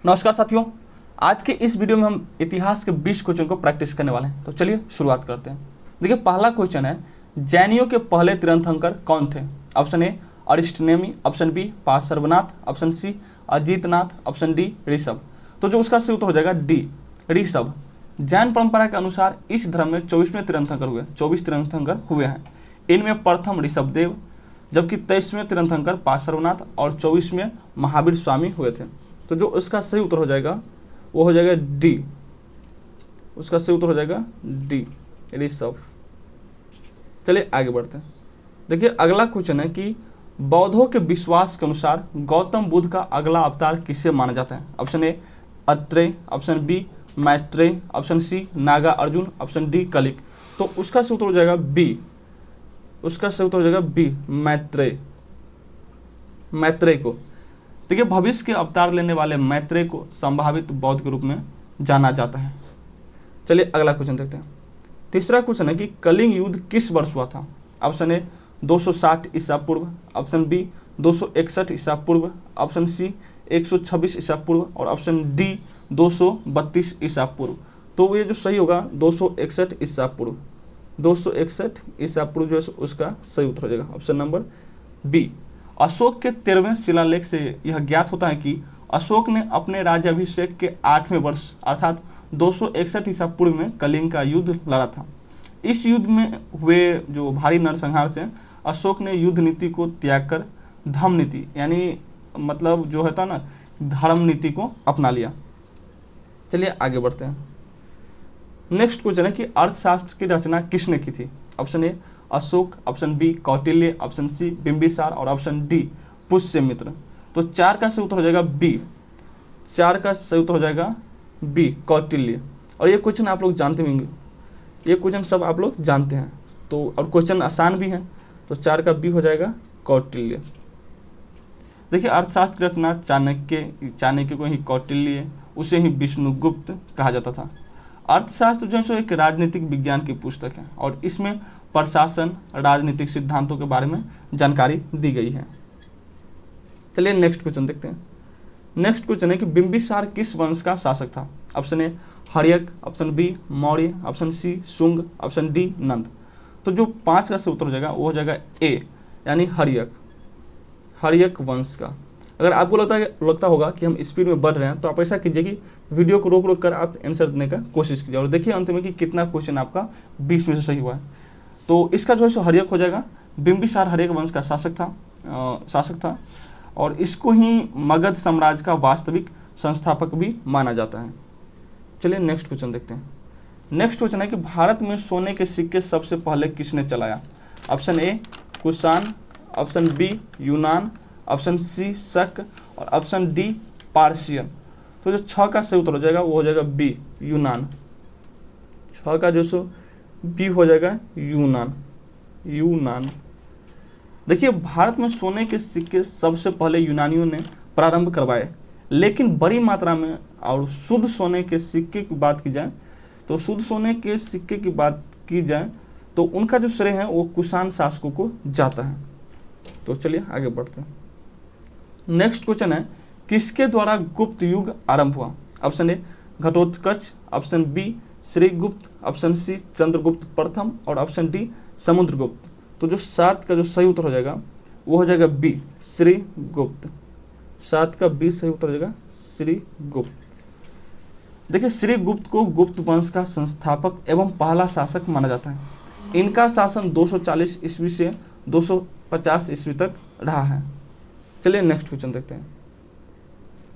नमस्कार साथियों, आज के इस वीडियो में हम इतिहास के 20 क्वेश्चन को प्रैक्टिस करने वाले हैं। तो चलिए शुरुआत करते हैं। देखिए, पहला क्वेश्चन है, जैनियों के पहले तीर्थंकर कौन थे? Option A Arishtanemi, option B Parshvanath, option C Ajitnath, option D Rishabh. तो जो उसका सही उत्तर हो जाएगा डी ऋषभ। जैन परंपरा के अनुसार इस धर्म में 24वें तीर्थंकर हुए, 24 तीर्थंकर हुए हैं। इनमें प्रथम ऋषभदेव, जबकि 23वें तीर्थंकर पार्श्वनाथ और 24वें महावीर स्वामी हुए थे। तो जो उसका सही उत्तर हो जाएगा वो हो जाएगा डी। उसका सही उत्तर हो जाएगा डी ऋषभ। चलिए आगे बढ़ते हैं। देखिए, अगला क्वेश्चन है कि बौद्धों के विश्वास के अनुसार गौतम बुद्ध का अगला अवतार किसे माना जाता है? Option A Atreya, option B Maitreya, option C Naga Arjun, option D Kalik. तो उसका सही उत्तर हो जाएगा बी। उसका सही उत्तर हो जाएगा बी मैत्रेय। मैत्रेय को, देखिए, भविष्य के अवतार लेने वाले मैत्रेय को संभावित बौद्ध के रूप में जाना जाता है। चलिए अगला क्वेश्चन देखते हैं। तीसरा क्वेश्चन है कि कलिंग युद्ध किस वर्ष हुआ था? ऑप्शन ए 260 ईसा पूर्व, ऑप्शन बी 261 ईसा पूर्व, ऑप्शन सी 126 ईसा पूर्व और ऑप्शन डी 232 ईसा पूर्व। तो ये जो सही होगा 261 ईसा पूर्व। 261 ईसा पूर्व जो है उसका सही उत्तर हो जाएगा ऑप्शन नंबर बी। अशोक के 13वें शिलालेख से यह ज्ञात होता है कि अशोक ने अपने राज्याभिषेक के 8वें वर्ष अर्थात 261 ईसा पूर्व में कलिंग का युद्ध लड़ा था। इस युद्ध में हुए जो भारी नरसंहार से अशोक ने युद्ध नीति को त्याग कर धम्म नीति यानी मतलब जो होता ना धर्म नीति को अपना लिया। चलिए आगे बढ़ते हैं। नेक्स्ट क्वेश्चन है कि अर्थशास्त्र की रचना किसने की थी? Option A Ashoka, option B Kautilya, option C Bimbisara और ऑप्शन डी पुष्यमित्र। तो 4 का सही उत्तर हो जाएगा बी। 4 का सही उत्तर हो जाएगा बी कौटिल्य। और ये क्वेश्चन आप लोग जानते होंगे, ये क्वेश्चन सब आप लोग जानते हैं। तो और क्वेश्चन आसान भी है, तो 4 का बी हो जाएगा कौटिल्य। देखिए, अर्थशास्त्र की रचना चाणक्य को ही कौटिल्य, उसे ही विष्णुगुप्त कहा जाता था। अर्थशास्त्र जो है सो एक राजनीतिक विज्ञान की पुस्तक है और इसमें प्रशासन राजनीतिक सिद्धांतों के बारे में जानकारी दी गई है। चलिए नेक्स्ट क्वेश्चन देखते हैं। नेक्स्ट क्वेश्चन है कि बिंबिसार किस वंश का शासक था? Option A Haryaka, option B Maurya, option C Shunga, option D Nanda. तो जो 5 का सही उत्तर हो जाएगा वो हो जाएगा ए यानी हर्यक। हर्यक वंश का। अगर आपको लगता होगा कि हम स्पीड में बढ़ रहे हैं तो आप ऐसा कीजिए कि वीडियो को रोक रोक कर आप आंसर देने का कोशिश कीजिए और देखिए अंत में कि कितना क्वेश्चन आपका 20 में से सही हुआ है। तो इसका जो है सो हर्यक हो जाएगा। बिंबिसार हर्यक वंश का शासक था और इसको ही मगध साम्राज्य का वास्तविक संस्थापक भी माना जाता है। चलिए नेक्स्ट क्वेश्चन देखते हैं। नेक्स्ट क्वेश्चन है कि भारत में सोने के सिक्के सबसे पहले किसने चलाया? Option A Kushan, option B Yunan, option C Shaka और ऑप्शन डी पार्शियन। तो जो 6 का सही उत्तर हो जाएगा वो हो जाएगा बी यूनान। 6 का जो सो बी हो जाएगा यूनान। देखिए, भारत में सोने के सिक्के सबसे पहले यूनानियों ने प्रारंभ करवाए, लेकिन बड़ी मात्रा में। और शुद्ध सोने के सिक्के की बात की जाए तो उनका जो श्रेय है वो कुषाण शासकों को जाता है। तो चलिए आगे बढ़ते हैं। नेक्स्ट क्वेश्चन है, किसके द्वारा गुप्त युग आरंभ हुआ? Option A Ghatotkacha, option B Shrigupta, option C Chandragupta प्रथम और ऑप्शन डी समुद्रगुप्त। तो जो 7 का जो सही उत्तर हो जाएगा वो हो जाएगा बी श्रीगुप्त। 7 का बी सही उत्तर हो जाएगा श्रीगुप्त। देखिए, श्रीगुप्त को गुप्त वंश का संस्थापक एवं पहला शासक माना जाता है। इनका शासन 240 ईस्वी से 250 ईस्वी तक रहा है। चलिए नेक्स्ट क्वेश्चन देखते हैं।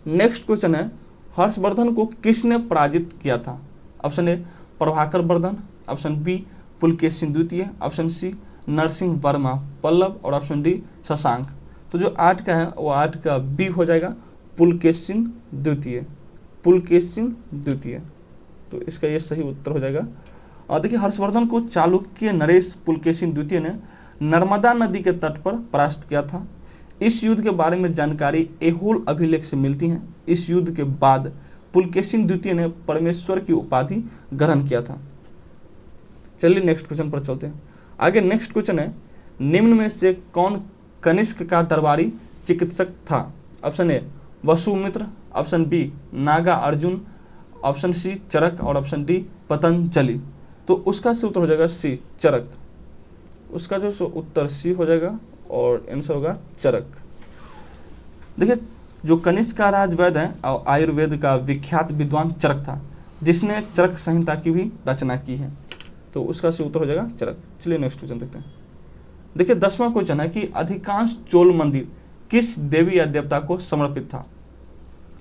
नेक्स्ट क्वेश्चन है, हर्षवर्धन को किसने पराजित किया था? Option A Prabhakar Vardhan, option B Pulakeshin द्वितीय, ऑप्शन सी नरसिंह वर्मा पल्लव और ऑप्शन डी शशांक। तो जो 8 का है वो 8 का बी हो जाएगा पुलकेशिन द्वितीय। तो इसका ये सही उत्तर हो जाएगा। और देखिए, हर्षवर्धन को चालुक्य नरेश पुलकेशिन द्वितीय ने नर्मदा नदी के तट पर परास्त किया था। इस युद्ध के बारे में जानकारी ऐहोल अभिलेख से मिलती है। इस युद्ध के बाद पुलकेशिन द्वितीय ने परमेश्वर की उपाधि ग्रहण किया था। चलिए नेक्स्ट क्वेश्चन पर चलते हैं। आगे नेक्स्ट क्वेश्चन है, निम्न में से कौन कनिष्क का दरबारी चिकित्सक था? Option A Vasumitra, option B Naga Arjun, option C Charak और ऑप्शन डी पतंजलि। तो उसका से उत्तर हो जाएगा सी चरक। उसका जो सो उत्तर सी हो जाएगा और आंसर होगा चरक। देखिए जो कनिष्क का राज वैद्य है और आयुर्वेद का विख्यात विद्वान चरक था, जिसने चरक संहिता की भी रचना की है। तो उसका से उत्तर हो जाएगा चरक। चलिए नेक्स्ट क्वेश्चन देखते हैं। देखिए 10वां क्वेश्चन है कि अधिकांश चोल मंदिर किस देवी या देवता को समर्पित था।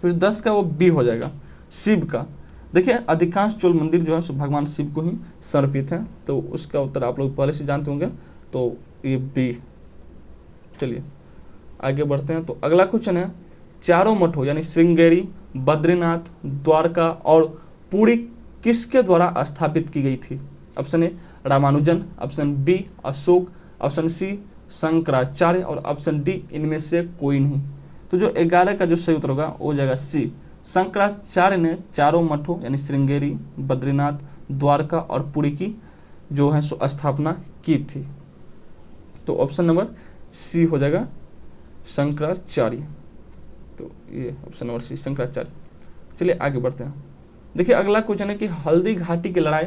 तो 10 का वो बी हो जाएगा, शिव का। देखिए अधिकांश चोल मंदिर जो है सो भगवान शिव को ही समर्पित है। तो उसका उत्तर आप लोग पहले से जानते होंगे, तो ये बी। चलिए आगे बढ़ते हैं। तो अगला क्वेश्चन है चारों मठों यानी श्रृंगेरी, बद्रीनाथ, द्वारका और पुरी किसके द्वारा स्थापित की गई थी। Option A Ramanujan, option B Ashoka, option C Shankaracharya और ऑप्शन डी इनमें से कोई नहीं। तो जो 11 का जो सही उत्तर होगा वो हो जाएगा सी शंकराचार्य ने चारों मठों यानी श्रृंगेरी, बद्रीनाथ, द्वारका और पुरी की जो है सो स्थापना की थी। तो ऑप्शन नंबर सी हो जाएगा शंकराचार्य। तो ये ऑप्शन नंबर सी शंकराचार्य। चलिए आगे बढ़ते हैं। देखिए अगला क्वेश्चन है कि हल्दी घाटी की लड़ाई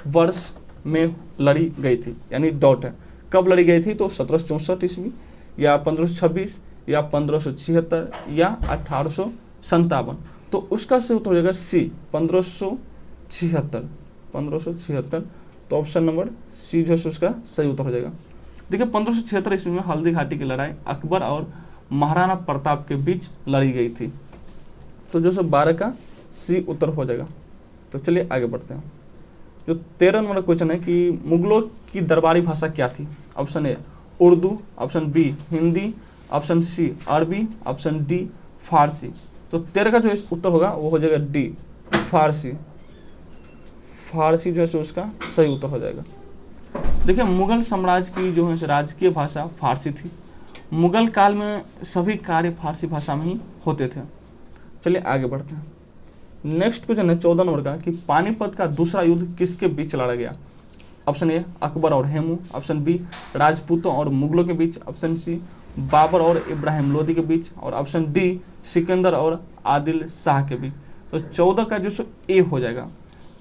वर्ष में लड़ी गई थी, यानी डॉट है, कब लड़ी गई थी। तो 1764 ईस्वी या 1526 या 1576 या 1857। तो उसका सही उत्तर हो जाएगा सी 1576। तो ऑप्शन नंबर सी जो है उसका सही उत्तर हो जाएगा। देखिए 1576 ईस्वी में हल्दी घाटी की लड़ाई अकबर और महाराणा प्रताप के बीच लड़ी गई थी। तो जो 12 का सी उत्तर हो जाएगा। तो चलिए आगे बढ़ते हैं। जो 13 नंबर क्वेश्चन है कि मुगलों की दरबारी भाषा क्या थी। Option A Urdu, option B Hindi, option C Arabi, option D फारसी। तो 13 का जो उत्तर होगा वो हो जाएगा डी फारसी। फारसी जो है उसका सही उत्तर हो जाएगा। देखिए मुगल साम्राज्य की जो है राजकीय भाषा फारसी थी। मुगल काल में सभी कार्य फारसी भाषा में ही होते थे। चलिए आगे बढ़ते हैं। नेक्स्ट क्वेश्चन है 14 नंबर का कि पानीपत का दूसरा युद्ध किसके बीच लड़ा गया। ऑप्शन ए अकबर और हेमू, ऑप्शन बी राजपूतों और मुगलों के बीच, ऑप्शन सी बाबर और इब्राहिम लोदी के बीच और ऑप्शन डी सिकंदर और आदिल शाह के बीच। तो 14 का जो ए हो जाएगा।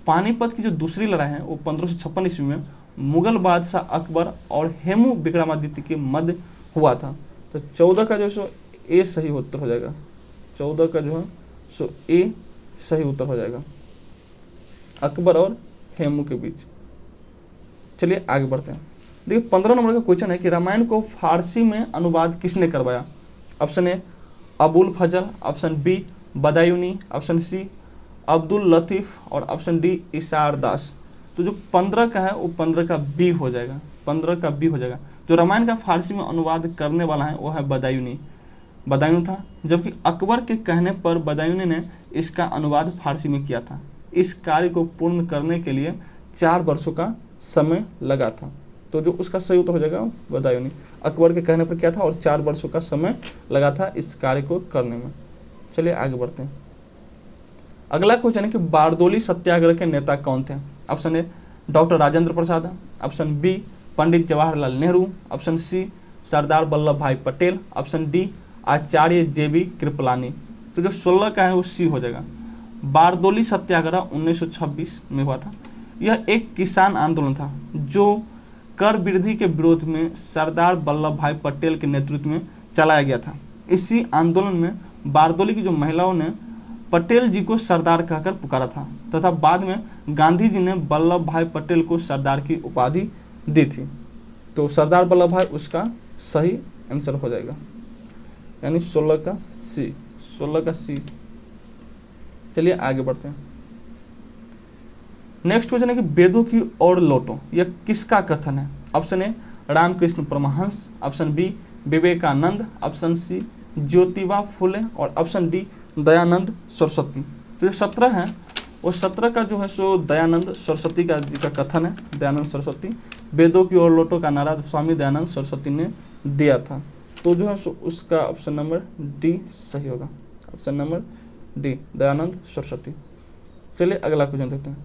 पानीपत की जो दूसरी लड़ाई है वो 1556 ईस्वी में मुगल बादशाह अकबर और हेमू विक्रमादित्य के मध्य हुआ था। तो 14 का जो ए सही उत्तर हो जाएगा। 14 का जो है सो ए सही उत्तर हो जाएगा, अकबर और हेमू के बीच। चलिए आगे बढ़ते हैं। देखिए 15 नंबर का क्वेश्चन है कि रामायण को फारसी में अनुवाद किसने करवाया। Option A Abul Fazl, option B Badayuni, option C Abdul Latif और ऑप्शन डी इसार दास। तो जो 15 का है वो 15 का बी हो जाएगा। 15 का बी हो जाएगा। जो रामायण का फारसी में अनुवाद करने वाला है वो है बदायूनी था, जबकि अकबर के कहने पर बदायूनी ने इसका अनुवाद फारसी में किया था। इस कार्य को पूर्ण करने के लिए 4 वर्षों का समय लगा था। तो जो उसका सही उत्तर हो जाएगा बदायूनी। अकबर के कहने पर क्या था और 4 वर्षों का समय लगा था इस कार्य को करने में। चलिए आगे बढ़ते हैं। अगला क्वेश्चन है कि बारदोली सत्याग्रह के नेता कौन थे। Option A doctor Rajendra Prasad, option B Pandit Jawaharlal Nehru, option C Sardar Vallabh Bhai Patel, option D Acharya JB Kripalani. तो जो 16 का है वो सी हो जाएगा। बारदोली सत्याग्रह 1926 में हुआ था। यह एक किसान आंदोलन था जो कर वृद्धि के विरोध में सरदार वल्लभ भाई पटेल के नेतृत्व में चलाया गया था। इसी आंदोलन में बारदोली की जो महिलाओं ने पटेल जी को सरदार कहकर पुकारा था तथा बाद में गांधी जी ने वल्लभ भाई पटेल को सरदार की उपाधि दी थी। तो सरदार वल्लभ भाई उसका सही आंसर हो जाएगा, यानी 16 का सी। चलिए आगे बढ़ते हैं। नेक्स्ट क्वेश्चन है कि वेदों की ओर लौटो, यह किसका कथन है। Option A Ramakrishna Paramhansa, option B Vivekananda, option C Jyotiba Phule और ऑप्शन डी दयानंद सरस्वती। तो जो 17 है वो 17 का जो है सो दयानंद सरस्वती का कथन है। दयानंद सरस्वती, वेदों की ओर लौटो का नारा स्वामी दयानंद सरस्वती ने दिया था। तो जो है सो उसका ऑप्शन नंबर डी सही होगा। Option number D Dayanand Saraswati. चलिए अगला क्वेश्चन देखते हैं।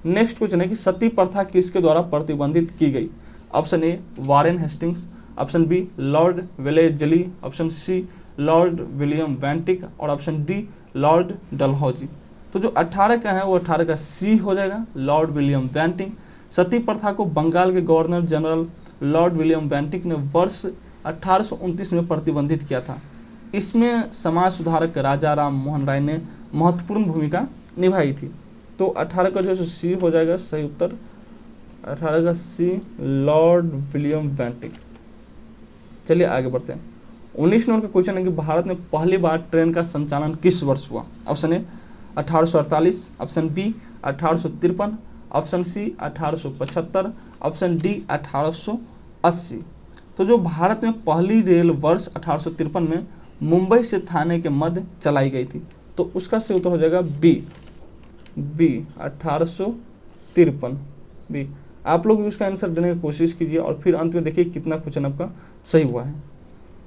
नेक्स्ट क्वेश्चन है कि सती प्रथा किसके द्वारा प्रतिबंधित की गई। Option A Warren Hastings, option B Lord Wellesley, option C Lord William Bentinck और ऑप्शन डी लॉर्ड डलहौजी। तो जो 18 का है वो 18 का सी हो जाएगा, लॉर्ड विलियम बेंटिक। सती प्रथा को बंगाल के governor general Lord William Bentinck ने वर्ष 1829 में प्रतिबंधित किया था। इसमें समाज सुधारक राजा राम मोहन राय ने महत्वपूर्ण भूमिका निभाई थी। तो 18 का जो सी हो जाएगा सही उत्तर, 18 का सी लॉर्ड विलियम बेंटिक। चलिए आगे बढ़ते हैं। 19 नंबर का क्वेश्चन है कि भारत में पहली बार ट्रेन का संचालन किस वर्ष हुआ? Option A 1848, option B 1853, option C 1875, option D 1880। तो जो भारत में पहली रेल वर्ष 1853 में मुंबई से थाने के मध्य चलाई गई थी, तो उसका सही उत्तर हो जाएगा बी 1853 बी। आप लोग भी उसका आंसर देने की कोशिश कीजिए और फिर अंत में देखिए कितना क्वेश्चन आपका सही हुआ है।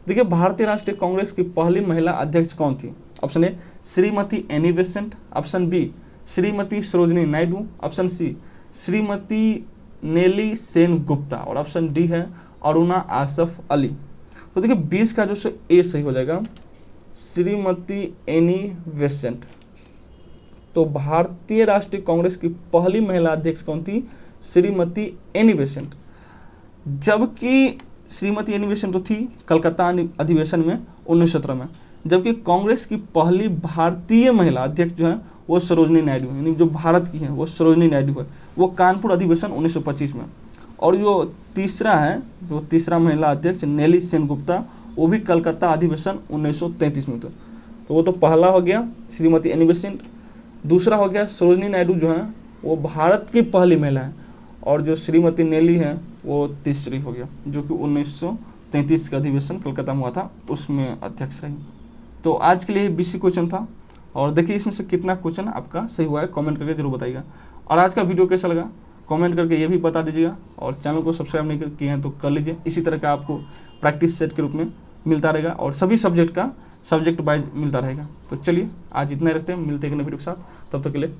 देखिए भारतीय राष्ट्रीय कांग्रेस की पहली महिला अध्यक्ष कौन थी? Option A Shrimati Annie Besant, option B Shrimati Sarojini Naidu, option C Shrimati Nellie Sen Gupta और ऑप्शन डी है अरुणा आसफ अली। तो देखिए 20 का जो ए सही हो जाएगा श्रीमती एनी बेसेंट। तो भारतीय राष्ट्रीय कांग्रेस की पहली महिला अध्यक्ष कौन थी? Shrimati Annie Besant. जबकि श्रीमती एनी बेसेंट तो थी कलकत्ता अधिवेशन में 1917 में, जबकि कांग्रेस की पहली भारतीय महिला अध्यक्ष जो है वो सरोजिनी नायडू, यानी जो भारत की है वो सरोजिनी नायडू है, वो कानपुर अधिवेशन 1925 में। और जो तीसरा है, जो तीसरा महिला अध्यक्ष नेली सेन गुप्ता, वो भी कलकत्ता अधिवेशन 1933 में था। तो वो तो पहला हो गया श्रीमती एनी बेसेंट, दूसरा हो गया सरोजिनी नायडू जो है वो भारत की पहली महिला है, और जो श्रीमती नेली है वो तीसरी हो गया, जो कि 1933 का अधिवेशन कलकत्ता में हुआ था उसमें अध्यक्ष रही। तो आज के लिए 20 क्वेश्चन था, और देखिए इसमें से कितना क्वेश्चन आपका सही हुआ है कमेंट करके जरूर बताइएगा। और आज का वीडियो कैसा लगा कमेंट करके ये भी बता दीजिएगा, और चैनल को सब्सक्राइब नहीं किए हैं तो कर लीजिए। इसी तरह का आपको प्रैक्टिस सेट के रूप में मिलता रहेगा और सभी सब्जेक्ट का सब्जेक्ट वाइज मिलता रहेगा। तो चलिए आज इतना ही रखते हैं, मिलते हैं एक नए वीडियो के साथ, तब तक के लिए